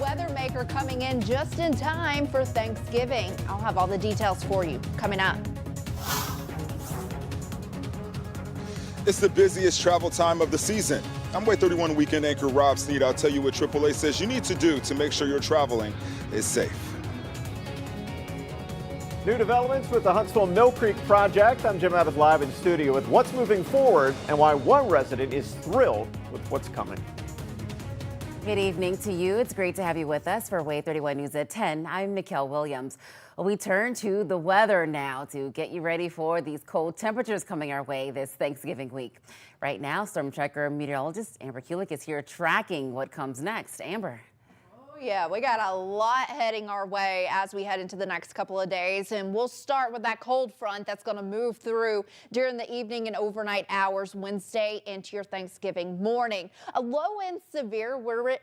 weather maker coming in just in time for Thanksgiving. I'll have all the details for you coming up. It's the busiest travel time of the season. I'm WAAY 31 weekend anchor Rob Sneed. I'll tell you what AAA says you need to do to make sure your traveling is safe. New developments with the Huntsville Mill Creek project. I'm Jim Abbott live in studio with what's moving forward and why one resident is thrilled with what's coming. Good evening to you. It's great to have you with us for WAAY 31 News at 10. I'm Mikkel Williams. Well, we turn to the weather now to get you ready for these cold temperatures coming our way this Thanksgiving week. Right now, storm tracker meteorologist Amber Kulik is here tracking what comes next. Amber. Yeah, we got a lot heading our way as we head into the next couple of days, and we'll start with that cold front that's going to move through during the evening and overnight hours Wednesday into your Thanksgiving morning. A low and severe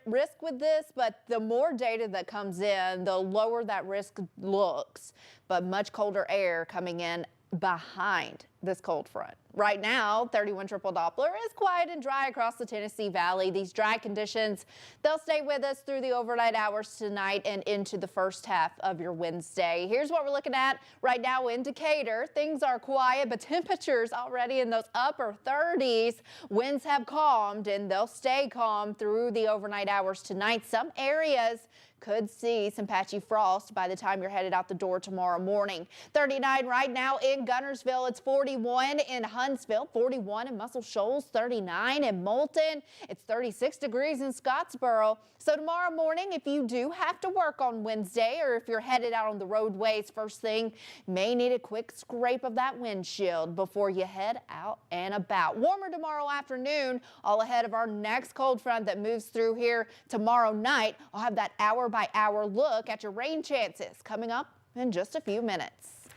risk with this, but the more data that comes in, the lower that risk looks, but much colder air coming in behind this cold front. Right now, 31 triple Doppler is quiet and dry across the Tennessee Valley. These dry conditions, they'll stay with us through the overnight hours tonight and into the first half of your Wednesday. Here's what we're looking at right now in Decatur. Things are quiet, but temperatures already in those upper 30s. Winds have calmed and they'll stay calm through the overnight hours tonight. Some areas could see some patchy frost by the time you're headed out the door tomorrow morning. 39 right now in Gunnersville. It's 41 in Huntsville, 41 in Muscle Shoals, 39 in Moulton. It's 36 degrees in Scottsboro. So tomorrow morning, if you do have to work on Wednesday or if you're headed out on the roadways first thing, may need a quick scrape of that windshield before you head out and about. Warmer tomorrow afternoon, all ahead of our next cold front that moves through here tomorrow night. I'll have that hour-by-hour look at your rain chances coming up in just a few minutes.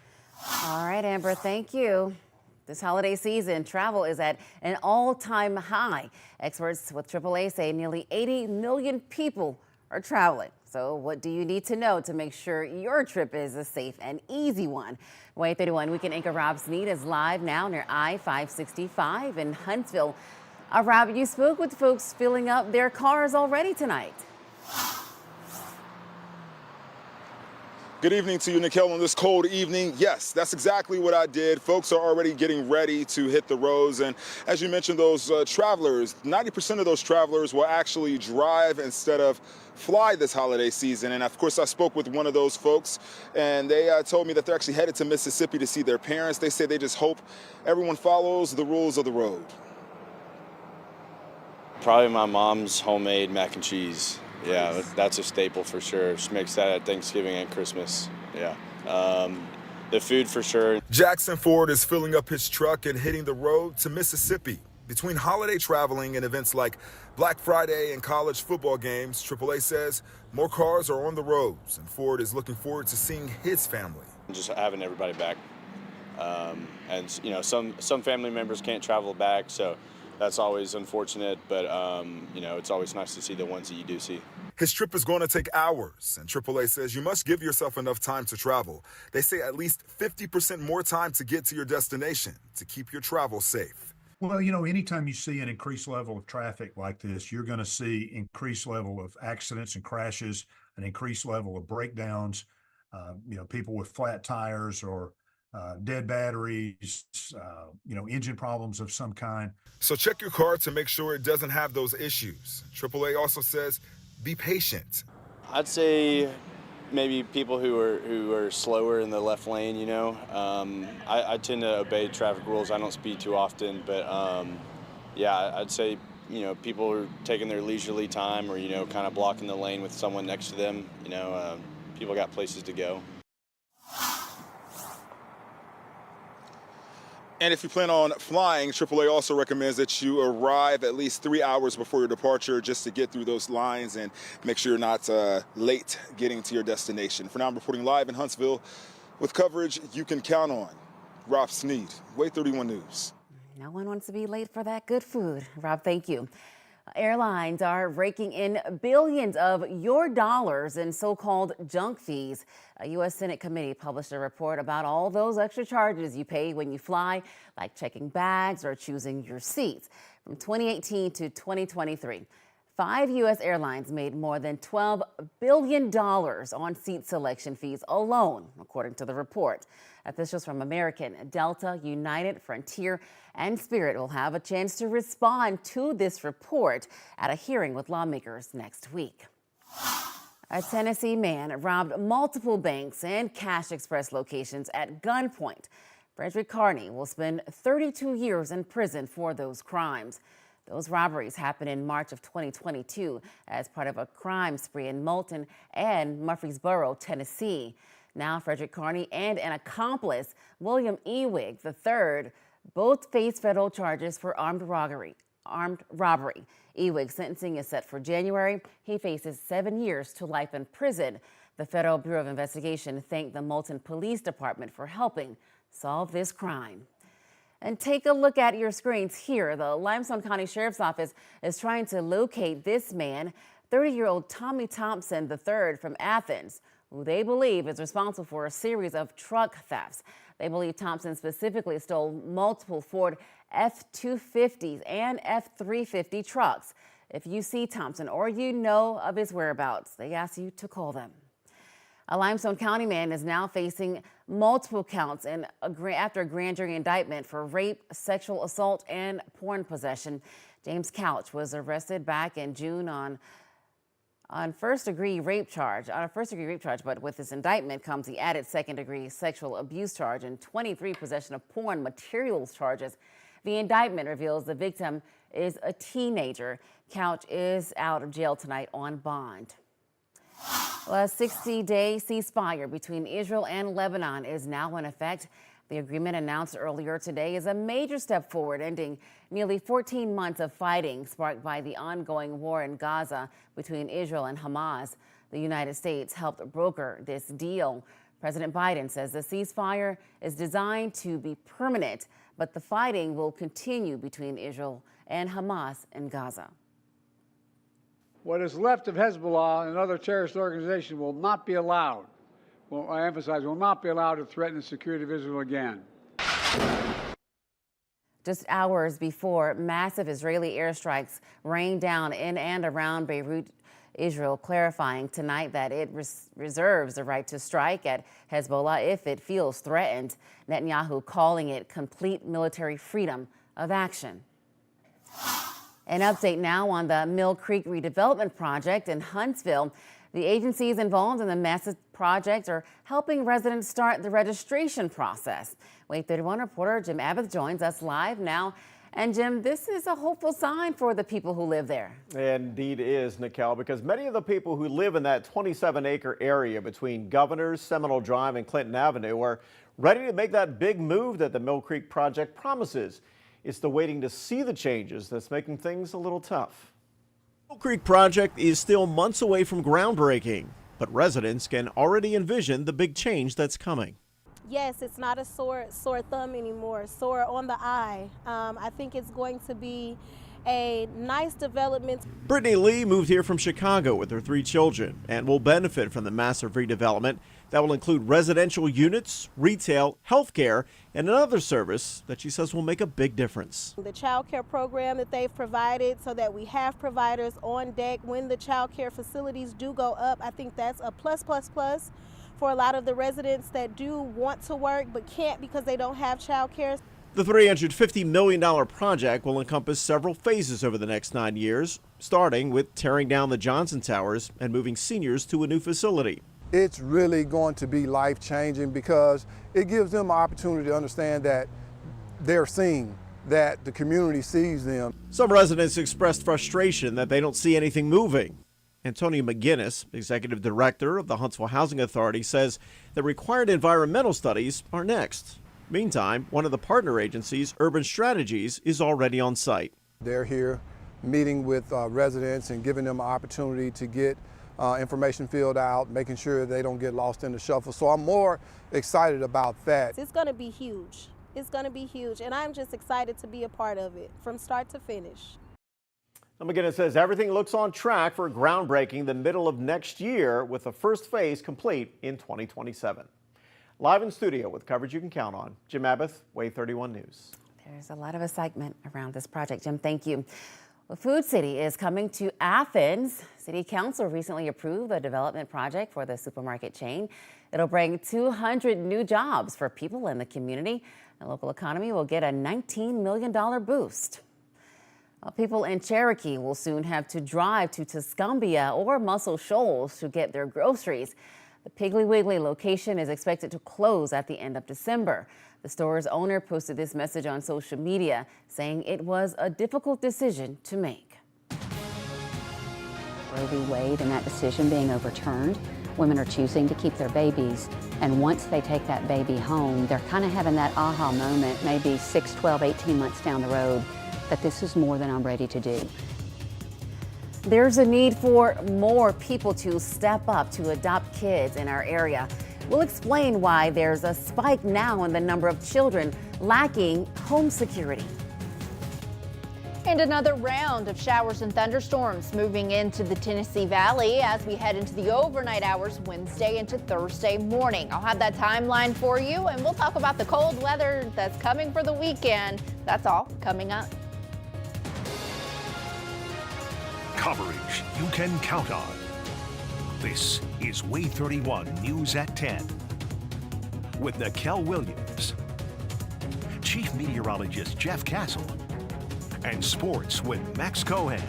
All right, Amber, thank you. This holiday season, travel is at an all-time high. Experts with AAA say nearly 80 million people are traveling. So what do you need to know to make sure your trip is a safe and easy one? WAAY 31 weekend anchor Rob Sneed is live now near I-565 in Huntsville. Rob, you spoke with folks filling up their cars already tonight. Good evening to you, Nikhil, on this cold evening. Yes, that's exactly what I did. Folks are already getting ready to hit the roads. And as you mentioned, those travelers, 90% of those travelers will actually drive instead of fly this holiday season. And of course, I spoke with one of those folks, and they told me that they're actually headed to Mississippi to see their parents. They say they just hope everyone follows the rules of the road. Probably my mom's homemade mac and cheese. Yeah, that's a staple for sure. She makes that at Thanksgiving and Christmas. Yeah. The food for sure. Jackson Ford is filling up his truck and hitting the road to Mississippi. Between holiday traveling and events like Black Friday and college football games, AAA says more cars are on the roads, and Ford is looking forward to seeing his family. Just having everybody back. And, you know, some family members can't travel back, so that's always unfortunate, but, you know, it's always nice to see the ones that you do see. His trip is going to take hours, and AAA says you must give yourself enough time to travel. They say at least 50% more time to get to your destination to keep your travel safe. Well, you know, anytime you see an increased level of traffic like this, you're going to see increased level of accidents and crashes, an increased level of breakdowns, you know, people with flat tires or dead batteries, you know, engine problems of some kind. So check your car to make sure it doesn't have those issues. AAA also says be patient. I'd say maybe people who are slower in the left lane, you know. I tend to obey traffic rules. I don't speed too often, but yeah, I'd say, you know, people are taking their leisurely time or, you know, kind of blocking the lane with someone next to them. You know, people got places to go. And if you plan on flying, AAA also recommends that you arrive at least 3 hours before your departure just to get through those lines and make sure you're not late getting to your destination. For now, I'm reporting live in Huntsville with coverage you can count on. Rob Sneed, WAAY 31 News. No one wants to be late for that good food. Rob, thank you. Airlines are raking in billions of your dollars in so-called junk fees. A U.S. Senate committee published a report about all those extra charges you pay when you fly, like checking bags or choosing your seats. From 2018 to 2023, 5 U.S. airlines made more than $12 billion on seat selection fees alone, according to the report. Officials from American, Delta, United, Frontier, and Spirit will have a chance to respond to this report at a hearing with lawmakers next week. A Tennessee man robbed multiple banks and Cash Express locations at gunpoint. Frederick Carney will spend 32 years in prison for those crimes. Those robberies happened in March of 2022 as part of a crime spree in Moulton and Murfreesboro, Tennessee. Now Frederick Carney and an accomplice, William Ewig III, both face federal charges for armed robbery. Ewig's sentencing is set for January. He faces 7 years to life in prison. The Federal Bureau of Investigation thanked the Moulton Police Department for helping solve this crime. And take a look at your screens here. The Limestone County Sheriff's Office is trying to locate this man, 30-year-old Tommy Thompson III from Athens, who they believe is responsible for a series of truck thefts. They believe Thompson specifically stole multiple Ford F-250s and F-350 trucks. If you see Thompson or you know of his whereabouts, they ask you to call them. A Limestone County man is now facing multiple counts after a grand jury indictment for rape, sexual assault, and porn possession. James Couch was arrested back in June on a first-degree rape charge, but with this indictment comes the added second-degree sexual abuse charge and 23 possession of porn materials charges. The indictment reveals the victim is a teenager. Couch is out of jail tonight on bond. Well, a 60-day ceasefire between Israel and Lebanon is now in effect. The agreement announced earlier today is a major step forward, ending nearly 14 months of fighting sparked by the ongoing war in Gaza between Israel and Hamas. The United States helped broker this deal. President Biden says the ceasefire is designed to be permanent, but the fighting will continue between Israel and Hamas in Gaza. What is left of Hezbollah and other terrorist organizations will not be allowed, I emphasize, will not be allowed to threaten the security of Israel again. Just hours before massive Israeli airstrikes rained down in and around Beirut, Israel clarifying tonight that it reserves the right to strike at Hezbollah if it feels threatened. Netanyahu calling it complete military freedom of action. An update now on the Mill Creek redevelopment project in Huntsville. The agencies involved in the massive project are helping residents start the registration process. WAAY 31 reporter Jim Abbott joins us live now. And Jim, this is a hopeful sign for the people who live there. Indeed is, Nikel, because many of the people who live in that 27-acre area between Governors, Seminole Drive, and Clinton Avenue are ready to make that big move that the Mill Creek project promises. It's the waiting to see the changes that's making things a little tough. The Mill Creek project is still months away from groundbreaking, but residents can already envision the big change that's coming. Yes, it's not a sore thumb anymore, sore on the eye. I think it's going to be a nice development. Brittany Lee moved here from Chicago with her 3 children and will benefit from the massive redevelopment that will include residential units, retail, healthcare, and another service that she says will make a big difference. The child care program that they've provided so that we have providers on deck when the child care facilities do go up, I think that's a plus for a lot of the residents that do want to work but can't because they don't have child care. The $350 million project will encompass several phases over the next 9 years, starting with tearing down the Johnson Towers and moving seniors to a new facility. It's really going to be life-changing because it gives them an opportunity to understand that they're seen, that the community sees them. Some residents expressed frustration that they don't see anything moving. Antonio McGinnis, executive director of the Huntsville Housing Authority, says the required environmental studies are next. Meantime, one of the partner agencies, Urban Strategies, is already on site. They're here meeting with residents and giving them an opportunity to get information filled out, making sure they don't get lost in the shuffle. So I'm more excited about that. It's going to be huge. It's going to be huge, and I'm just excited to be a part of it from start to finish. McGinnis says everything looks on track for groundbreaking the middle of next year, with the first phase complete in 2027. Live in studio with coverage you can count on, Jim Abbott, WAAY 31 News. There's a lot of excitement around this project. Jim, thank you. Well, Food City is coming to Athens. City Council recently approved a development project for the supermarket chain. It'll bring 200 new jobs for people in the community. The local economy will get a $19 million boost. Well, people in Cherokee will soon have to drive to Tuscumbia or Muscle Shoals to get their groceries. The Piggly Wiggly location is expected to close at the end of December. The store's owner posted this message on social media, saying it was a difficult decision to make. Roe v. Wade and that decision being overturned, women are choosing to keep their babies. And once they take that baby home, they're kind of having that aha moment, maybe 6, 12, 18 months down the road, that this is more than I'm ready to do. There's a need for more people to step up to adopt kids in our area. We'll explain why there's a spike now in the number of children lacking home security. And another round of showers and thunderstorms moving into the Tennessee Valley as we head into the overnight hours Wednesday into Thursday morning. I'll have that timeline for you, and we'll talk about the cold weather that's coming for the weekend. That's all coming up. Coverage you can count on. This is WAAY 31 News at 10 with Nikel Williams, Chief Meteorologist Jeff Castle, and Sports with Max Cohen.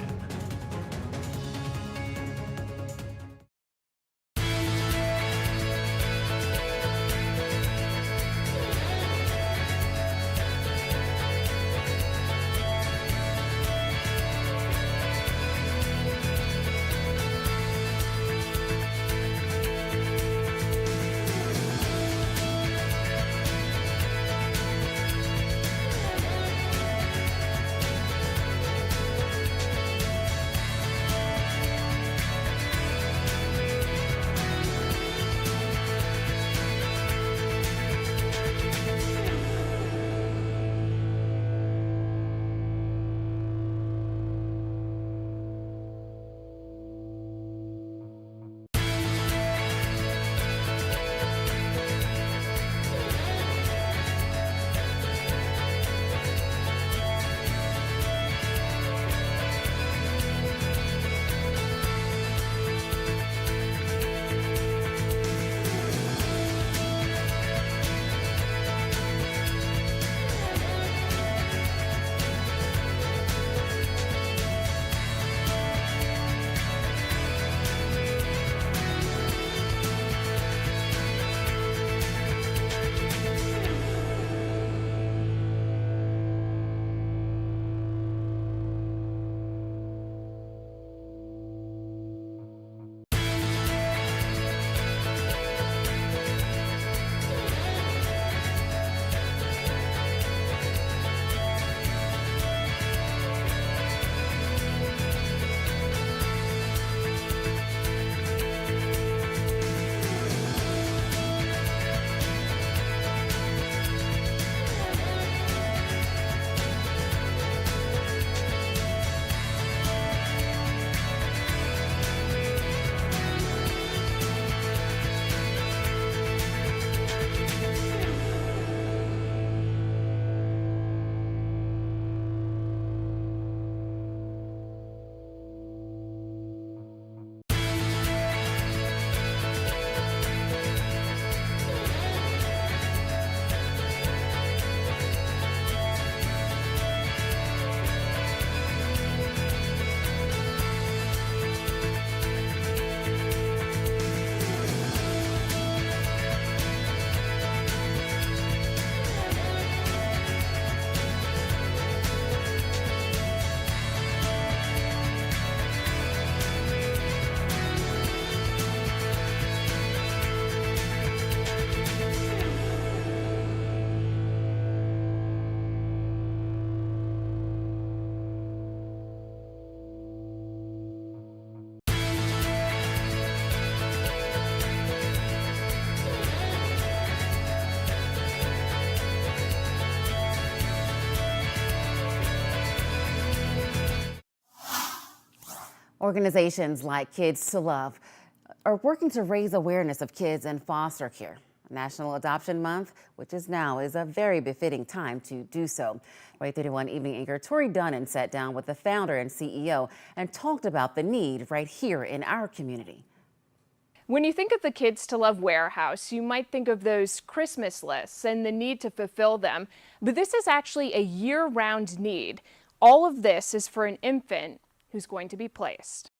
Organizations like Kids to Love are working to raise awareness of kids in foster care. National Adoption Month, which is a very befitting time to do so. WAAY 31 evening anchor Tori Dunnan sat down with the founder and CEO and talked about the need right here in our community. When you think of the Kids to Love warehouse, you might think of those Christmas lists and the need to fulfill them, but this is actually a year-round need. All of this is for an infant who's going to be placed.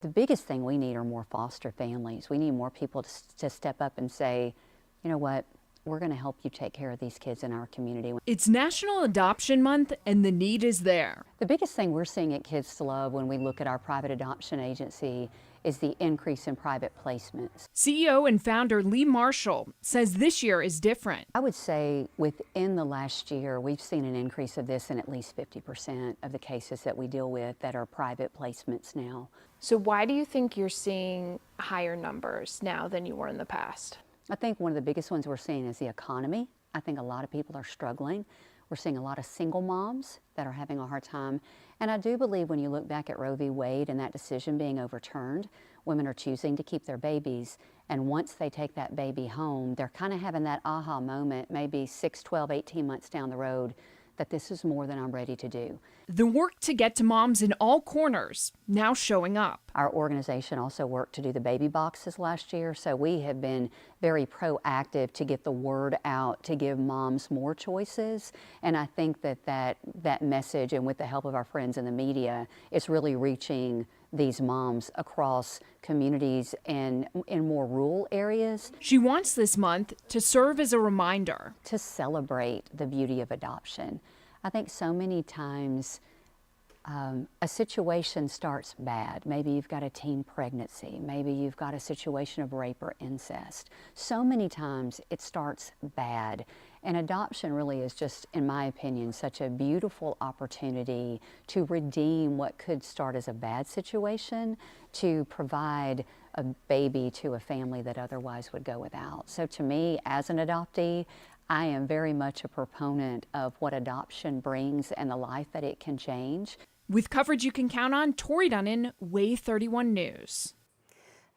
The biggest thing we need are more foster families. We need more people to step up and say, you know what, we're going to help you take care of these kids in our community. It's National Adoption Month and the need is there. The biggest thing we're seeing at Kids to Love when we look at our private adoption agency is the increase in private placements. CEO and founder Lee Marshall says this year is different. I would say within the last year, we've seen an increase of this in at least 50% of the cases that we deal with that are private placements now. So why do you think you're seeing higher numbers now than you were in the past? I think one of the biggest ones we're seeing is the economy. I think a lot of people are struggling. We're seeing a lot of single moms that are having a hard time. And I do believe when you look back at Roe v. Wade and that decision being overturned, women are choosing to keep their babies. And once they take that baby home, they're kind of having that aha moment, maybe 6, 12, 18 months down the road, that this is more than I'm ready to do. The work to get to moms in all corners now showing up. Our organization also worked to do the baby boxes last year, so we have been very proactive to get the word out to give moms more choices. And I think that message, and with the help of our friends in the media, is really reaching these moms across communities and in more rural areas. She wants this month to serve as a reminder. To celebrate the beauty of adoption. I think so many times a situation starts bad. Maybe you've got a teen pregnancy. Maybe you've got a situation of rape or incest. So many times it starts bad. And adoption really is just, in my opinion, such a beautiful opportunity to redeem what could start as a bad situation, to provide a baby to a family that otherwise would go without. So to me, as an adoptee, I am very much a proponent of what adoption brings and the life that it can change. With coverage you can count on, Tori Dunnan, WAAY 31 News.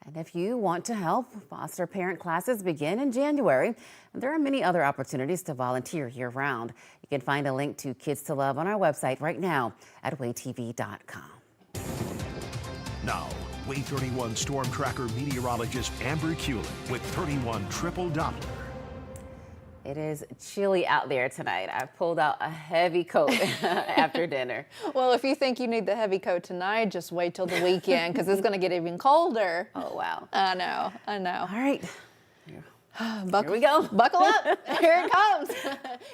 And if you want to help, foster parent classes begin in January. There are many other opportunities to volunteer year-round. You can find a link to Kids to Love on our website right now at waaytv.com. Now, WAAY 31 Storm Tracker meteorologist Amber Kuehlen with 31 Triple Doppler. It is chilly out there tonight. I pulled out a heavy coat after dinner. Well, if you think you need the heavy coat tonight, just wait till the weekend because it's going to get even colder. Oh, wow. I know. All right. Here we go. Buckle up. Here it comes.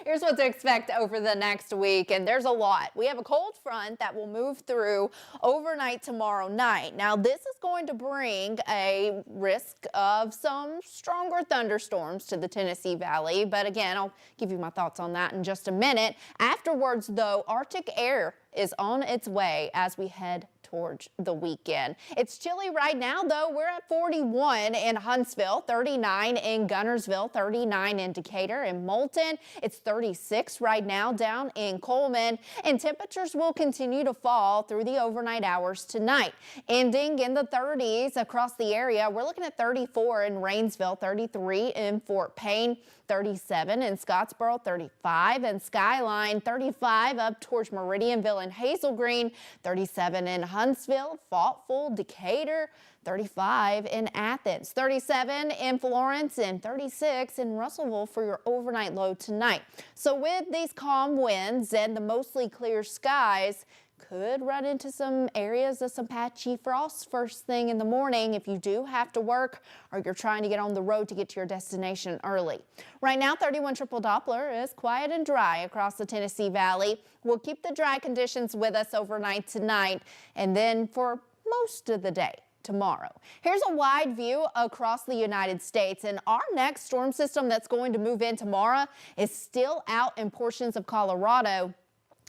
Here's what to expect over the next week, and there's a lot. We have a cold front that will move through overnight tomorrow night. Now, this is going to bring a risk of some stronger thunderstorms to the Tennessee Valley, but again, I'll give you my thoughts on that in just a minute. Afterwards, though, Arctic air is on its way as we head towards the weekend. It's chilly right now, though. We're at 41 in Huntsville, 39 in Gunnersville, 39 in Decatur and Moulton. It's 36 right now down in Coleman, and temperatures will continue to fall through the overnight hours tonight, ending in the 30s across the area. We're looking at 34 in Rainsville, 33 in Fort Payne, 37 in Scottsboro, 35 in Skyline, 35 up towards Meridianville and Hazel Green, 37 in Huntsville, Faultville, Decatur, 35 in Athens, 37 in Florence, and 36 in Russellville for your overnight low tonight. So with these calm winds and the mostly clear skies, could run into some areas of some patchy frost first thing in the morning if you do have to work or you're trying to get on the road to get to your destination early. Right now, 31 Triple Doppler is quiet and dry across the Tennessee Valley. We'll keep the dry conditions with us overnight tonight and then for most of the day tomorrow. Here's a wide view across the United States, and our next storm system that's going to move in tomorrow is still out in portions of Colorado,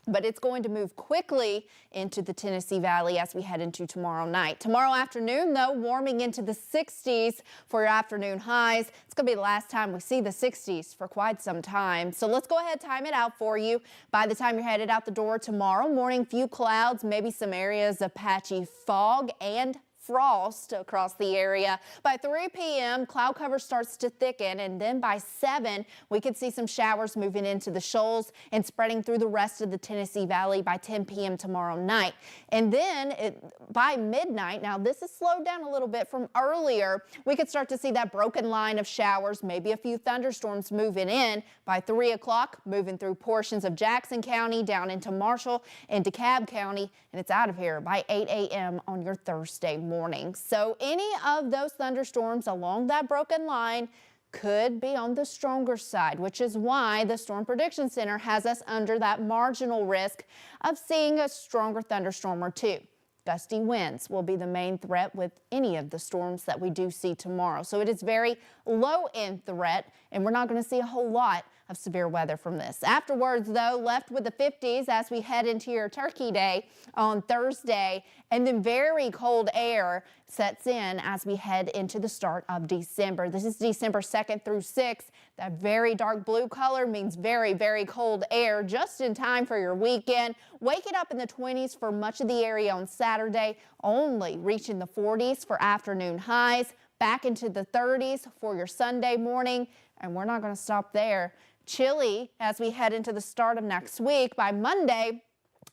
but it's going to move quickly into the Tennessee Valley as we head into tomorrow night. Tomorrow afternoon, though, warming into the 60s for your afternoon highs. It's going to be the last time we see the 60s for quite some time. So let's go ahead, time it out for you. By the time you're headed out the door tomorrow morning, few clouds, maybe some areas of patchy fog and frost across the area. By 3 p.m., cloud cover starts to thicken, and then by 7, we could see some showers moving into the shoals and spreading through the rest of the Tennessee Valley by 10 p.m. tomorrow night. And then by midnight, now this is slowed down a little bit from earlier, we could start to see that broken line of showers, maybe a few thunderstorms moving in. By 3 o'clock, moving through portions of Jackson County down into Marshall and DeKalb County, and it's out of here by 8 a.m. on your Thursday morning. So any of those thunderstorms along that broken line could be on the stronger side, which is why the Storm Prediction Center has us under that marginal risk of seeing a stronger thunderstorm or two. Gusty winds will be the main threat with any of the storms that we do see tomorrow. So it is very low-end threat, and we're not going to see a whole lot of severe weather from this. Afterwards, though, left with the 50s as we head into your Turkey Day on Thursday, and then very cold air sets in as we head into the start of December. This is December 2nd through 6th. That very dark blue color means very, very cold air just in time for your weekend. Waking up in the 20s for much of the area on Saturday, only reaching the 40s for afternoon highs, back into the 30s for your Sunday morning, and we're not going to stop there. Chilly as we head into the start of next week. By Monday,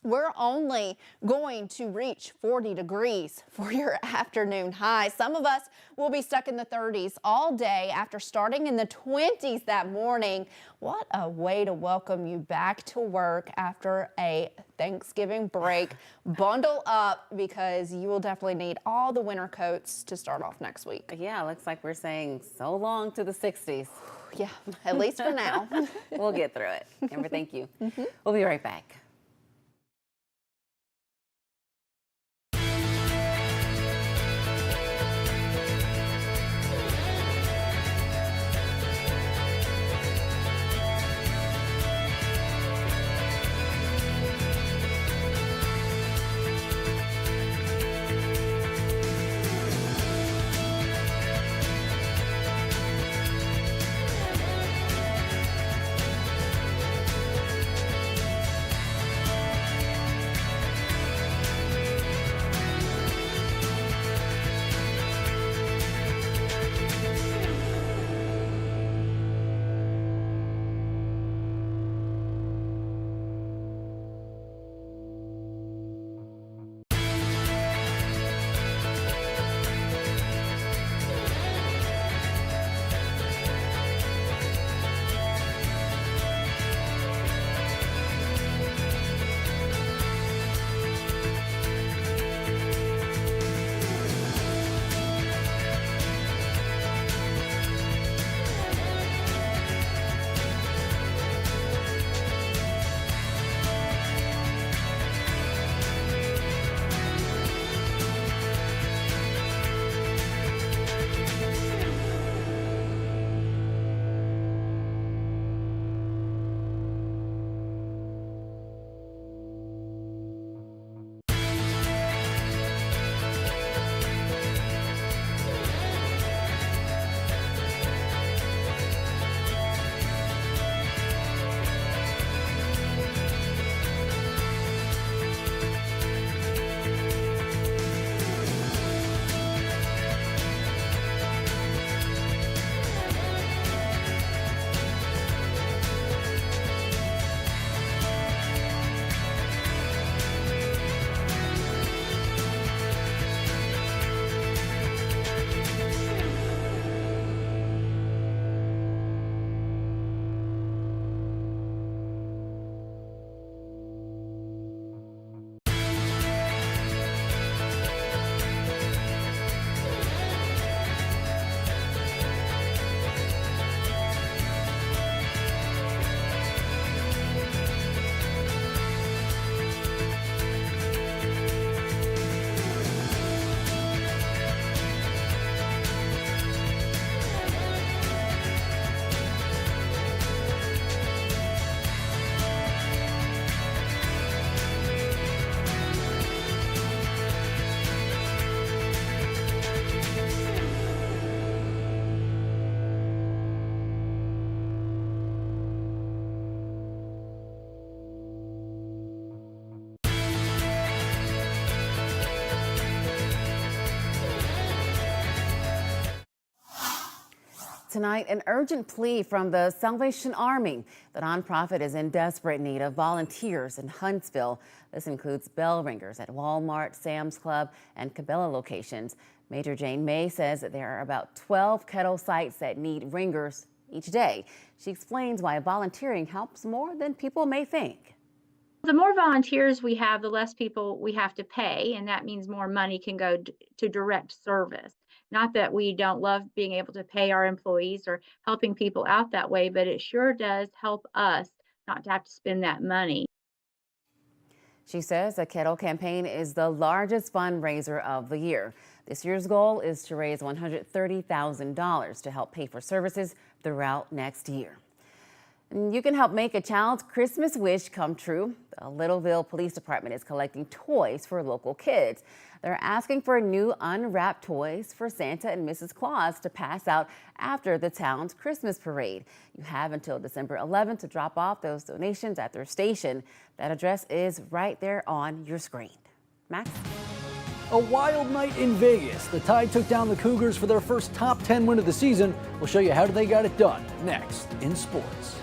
we're only going to reach 40 degrees for your afternoon high. Some of us will be stuck in the 30s all day after starting in the 20s that morning. What a way to welcome you back to work after a Thanksgiving break. Bundle up because you will definitely need all the winter coats to start off next week. Yeah, looks like we're saying so long to the 60s. Yeah, at least for now. We'll get through it. Amber, thank you. We'll be right back. tonight, an urgent plea from the Salvation Army. The nonprofit is in desperate need of volunteers in Huntsville. This includes bell ringers at Walmart, Sam's Club, and Cabela locations. Major Jane May says that there are about 12 kettle sites that need ringers each day. She explains why volunteering helps more than people may think. The more volunteers we have, the less people we have to pay, and that means more money can go to direct service. Not that we don't love being able to pay our employees or helping people out that way, but it sure does help us not to have to spend that money. She says the Kettle campaign is the largest fundraiser of the year. This year's goal is to raise $130,000 to help pay for services throughout next year. You can help make a child's Christmas wish come true. The Littleville Police Department is collecting toys for local kids. They're asking for new unwrapped toys for Santa and Mrs. Claus to pass out after the town's Christmas parade. You have until December 11th to drop off those donations at their station. That address is right there on your screen. Max? A wild night in Vegas. The Tide took down the Cougars for their first top 10 win of the season. We'll show you how they got it done next in sports.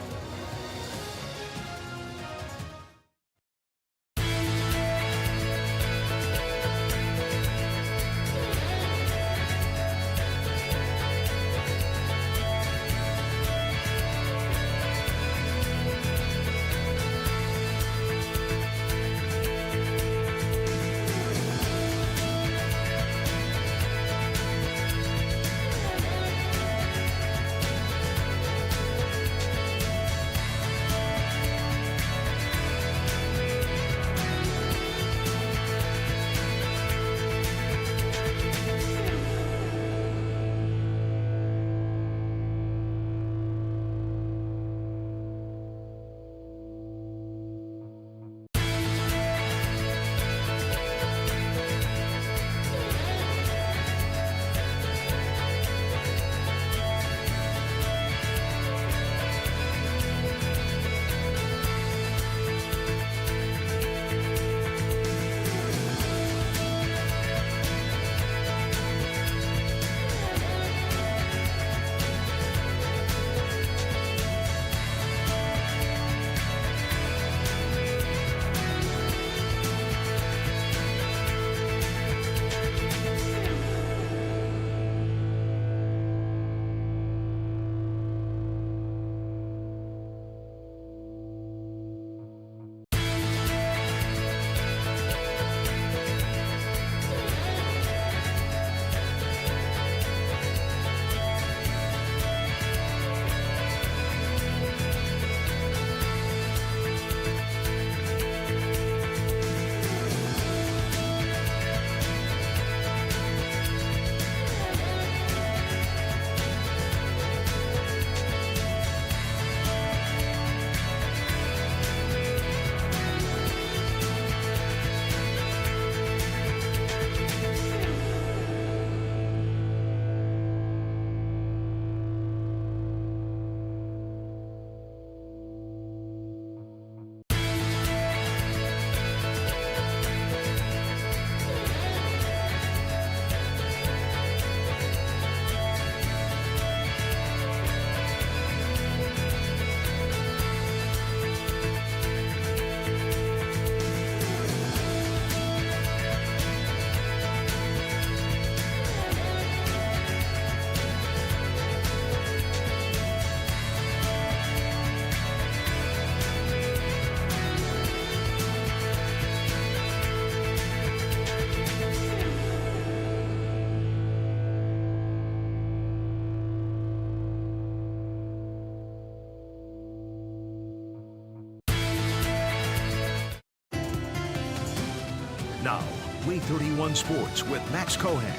Now, WAAY 31 Sports with Max Cohan.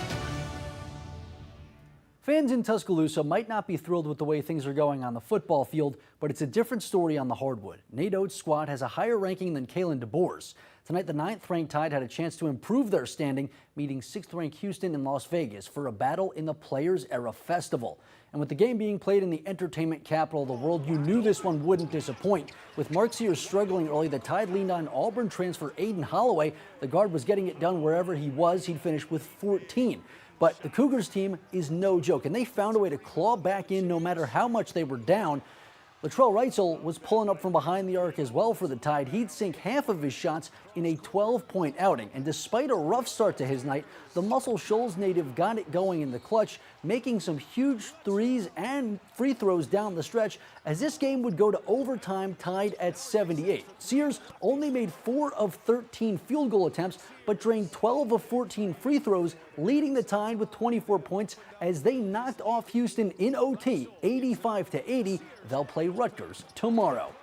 Fans in Tuscaloosa might not be thrilled with the way things are going on the football field, but it's a different story on the hardwood. Nate Oates' squad has a higher ranking than Kalen DeBoer's. Tonight, the 9th-ranked Tide had a chance to improve their standing, meeting 6th-ranked Houston in Las Vegas for a battle in the Players Era Festival. And with the game being played in the entertainment capital of the world, you knew this one wouldn't disappoint. With Mark Sears struggling early, the Tide leaned on Auburn transfer Aiden Holloway. The guard was getting it done wherever he was. He'd finished with 14. But the Cougars team is no joke, and they found a way to claw back in no matter how much they were down. Latrell Reitzel was pulling up from behind the arc as well for the Tide. He'd sink half of his shots in a 12-point outing. And despite a rough start to his night, the Muscle Shoals native got it going in the clutch, making some huge threes and free throws down the stretch as this game would go to overtime tied at 78. Sears only made 4 of 13 field goal attempts, but drained 12 of 14 free throws, leading the Tide with 24 points as they knocked off Houston in OT 85-80. They'll play Rutgers tomorrow.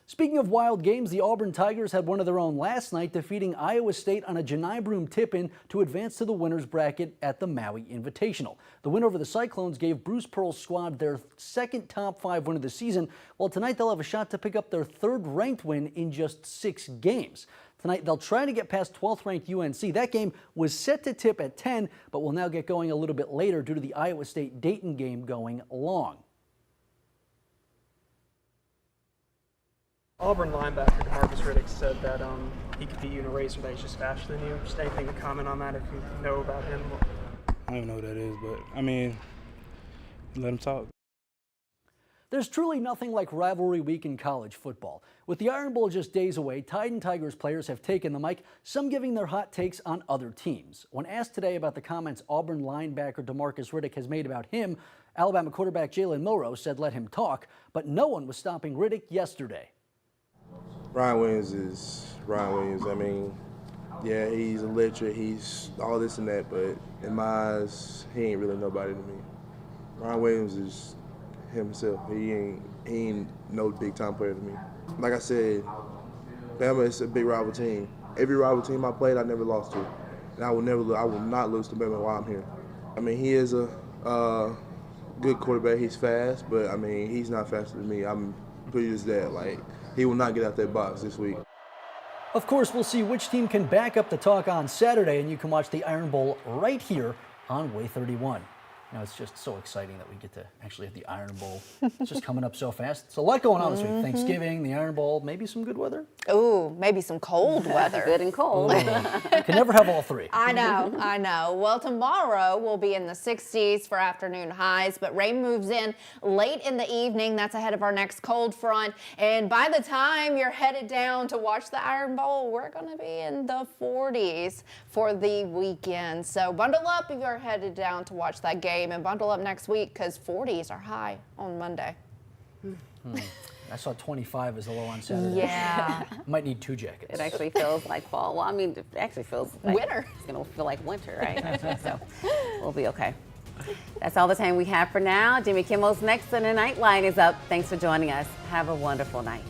Speaking of wild games, the Auburn Tigers had one of their own last night, defeating Iowa State on a Janai Broom tip-in to advance to the winner's bracket at the Maui Invitational. The win over the Cyclones gave Bruce Pearl's squad their second top 5 win of the season, while tonight they'll have a shot to pick up their 3rd ranked win in just 6 games. Tonight, they'll try to get past 12th-ranked UNC. That game was set to tip at 10, but will now get going a little bit later due to the Iowa State-Dayton game going long. Auburn linebacker DeMarcus Riddick said that he could beat you in a race or that he's just faster than you. Just anything to comment on that if you know about him? I don't even know who that is, but I mean, let him talk. There's truly nothing like rivalry week in college football. With the Iron Bowl just days away, Tide and Tigers players have taken the mic, some giving their hot takes on other teams. When asked today about the comments Auburn linebacker DeMarcus Riddick has made about him, Alabama quarterback Jalen Morrow said let him talk, but no one was stopping Riddick yesterday. Ryan Williams is Ryan Williams. I mean, yeah, he's electric, he's all this and that, but in my eyes, he ain't really nobody to me. Ryan Williams is himself. He ain't no big time player to me. Like I said, Bama is a big rival team. Every rival team I played, I never lost to. And I will not lose to Bama while I'm here. I mean, he is a good quarterback. He's fast, but I mean, he's not faster than me. I'm pretty just that. Like, he will not get out that box this week. Of course, we'll see which team can back up the talk on Saturday, and you can watch the Iron Bowl right here on WAAY 31. You know, it's just so exciting that we get to actually have the Iron Bowl. It's just coming up so fast. It's a lot going on this week. Thanksgiving, the Iron Bowl, maybe some good weather. Ooh, maybe some cold weather. Good and cold. Can never have all three. I know. Well, tomorrow will be in the 60s for afternoon highs, but rain moves in late in the evening. That's ahead of our next cold front. And by the time you're headed down to watch the Iron Bowl, we're going to be in the 40s for the weekend. So bundle up if you're headed down to watch that game, and bundle up next week because 40s are high on Monday. I saw 25 as the low on Saturday. Yeah. Might need 2 jackets. It actually feels like fall. Well, I mean, it actually feels like winter. It's going to feel like winter, right? So we'll be okay. That's all the time we have for now. Jimmy Kimmel's Next on the Nightline is up. Thanks for joining us. Have a wonderful night.